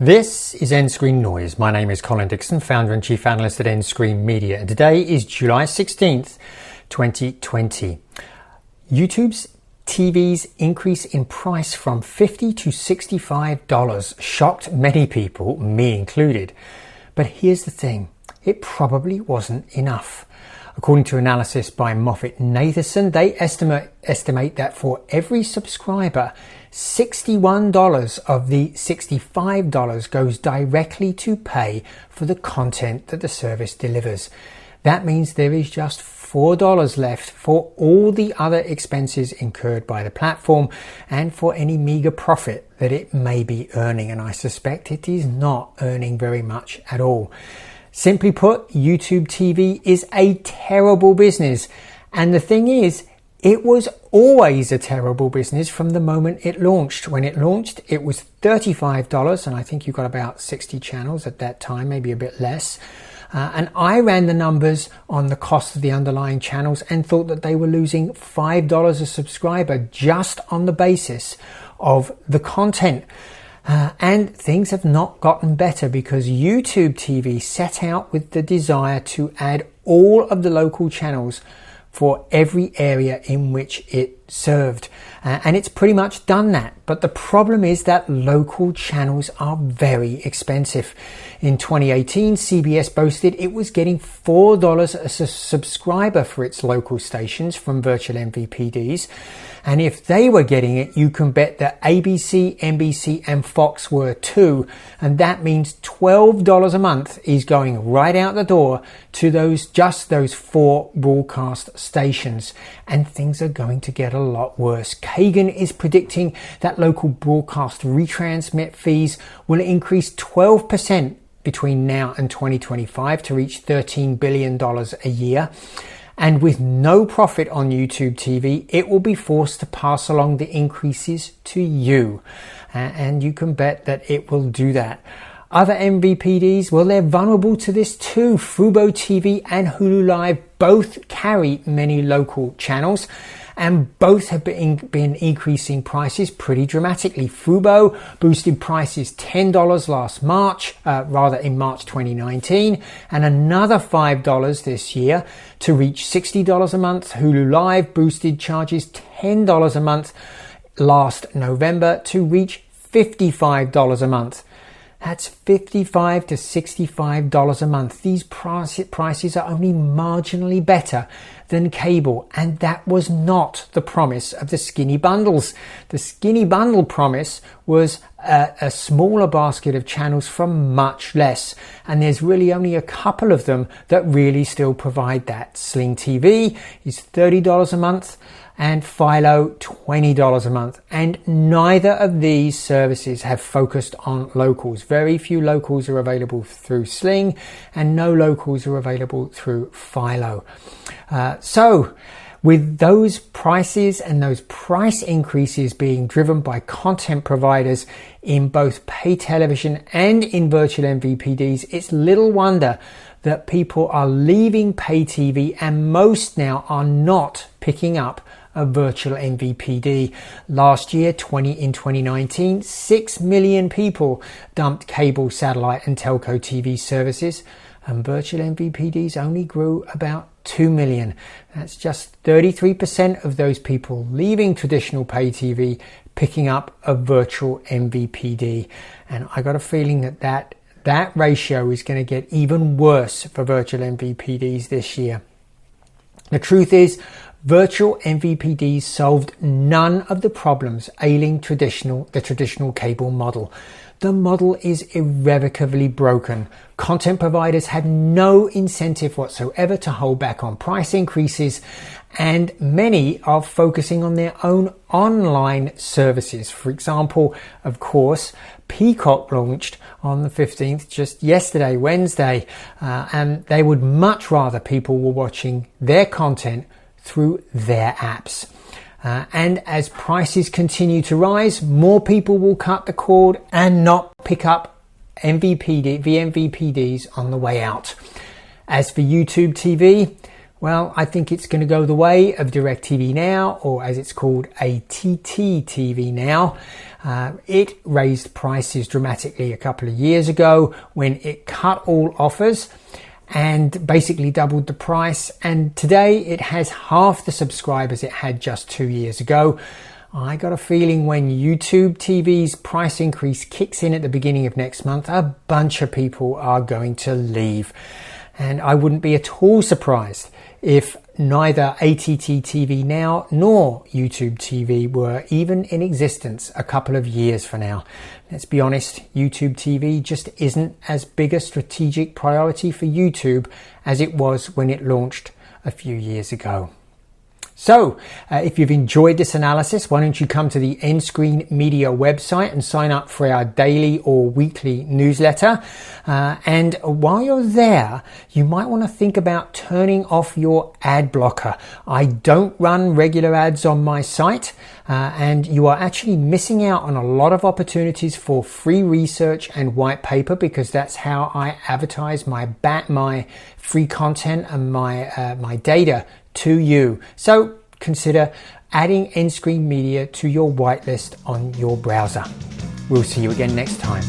This is nScreenNoise. My name is Colin Dixon, founder and chief analyst at nScreen Media, and today is July 16th, 2020. YouTube's TV's increase in price from $50 to $65 shocked many people, me included. But here's the thing, it probably wasn't enough. According to analysis by Moffett-Nathanson, they estimate that for every subscriber, $61 of the $65 goes directly to pay for the content that the service delivers. That means there is just $4 left for all the other expenses incurred by the platform and for any meager profit that it may be earning. And I suspect it is not earning very much at all. Simply put, YouTube TV is a terrible business. And the thing is, it was always a terrible business from the moment it launched. When it launched, it was $35, and I think you got about 60 channels at that time, maybe a bit less. And I ran the numbers on the cost of the underlying channels and thought that they were losing $5 a subscriber just on the basis of the content. And things have not gotten better because YouTube TV set out with the desire to add all of the local channels for every area in which it served. And it's pretty much done that. But the problem is that local channels are very expensive. In 2018, CBS boasted it was getting $4 a subscriber for its local stations from virtual MVPDs. And if they were getting it, you can bet that ABC, NBC and Fox were too. And that means $12 a month is going right out the door to those 4 broadcast stations. And things are going to get a lot worse. Kagan is predicting that local broadcast retransmit fees will increase 12% between now and 2025 to reach $13 billion a year. And with no profit on YouTube TV, it will be forced to pass along the increases to you. And you can bet that it will do that. Other MVPDs, well, they're vulnerable to this too. Fubo TV and Hulu Live both carry many local channels, and both have been increasing prices pretty dramatically. Fubo boosted prices $10 last March, in March 2019, and another $5 this year to reach $60 a month. Hulu Live boosted charges $10 a month last November to reach $55 a month. That's $55 to $65 a month. These prices are only marginally better than cable, and that was not the promise of the skinny bundles. The skinny bundle promise was a smaller basket of channels for much less, and there's really only a couple of them that really still provide that. Sling TV is $30 a month and Philo $20 a month, and neither of these services have focused on locals. Very few locals are available through Sling and no locals are available through Philo. So with those prices and those price increases being driven by content providers in both pay television and in virtual MVPDs, it's little wonder that people are leaving pay TV, and most now are not picking up a virtual MVPD. Last year, in 2019, 6 million people dumped cable, satellite and telco TV services, and virtual MVPDs only grew about 2 million. That's just 33% of those people leaving traditional pay TV, picking up a virtual MVPD. And I got a feeling that ratio is going to get even worse for virtual MVPDs this year. The truth is, virtual MVPDs solved none of the problems ailing the traditional cable model. The model is irrevocably broken. Content providers have no incentive whatsoever to hold back on price increases, and many are focusing on their own online services. For example, of course, Peacock launched on the 15th, just yesterday, Wednesday, and they would much rather people were watching their content through their apps. And as prices continue to rise, more people will cut the cord and not pick up vMVPDs on the way out. As for YouTube TV, Well, I think it's going to go the way of DirecTV Now, or as it's called, ATT TV Now. It raised prices dramatically a couple of years ago when it cut all offers and basically doubled the price. And today it has half the subscribers it had just 2 years ago. I got a feeling when YouTube TV's price increase kicks in at the beginning of next month, a bunch of people are going to leave. And I wouldn't be at all surprised if neither ATT TV Now nor YouTube TV were even in existence a couple of years from now. Let's be honest, YouTube TV just isn't as big a strategic priority for YouTube as it was when it launched a few years ago. So, if you've enjoyed this analysis, why don't you come to the nScreen Media website and sign up for our daily or weekly newsletter. And while you're there, you might want to think about turning off your ad blocker. I don't run regular ads on my site, and you are actually missing out on a lot of opportunities for free research and white paper, because that's how I advertise my free content and my data to you. So consider adding nScreen Media to your whitelist on your browser. We'll see you again next time.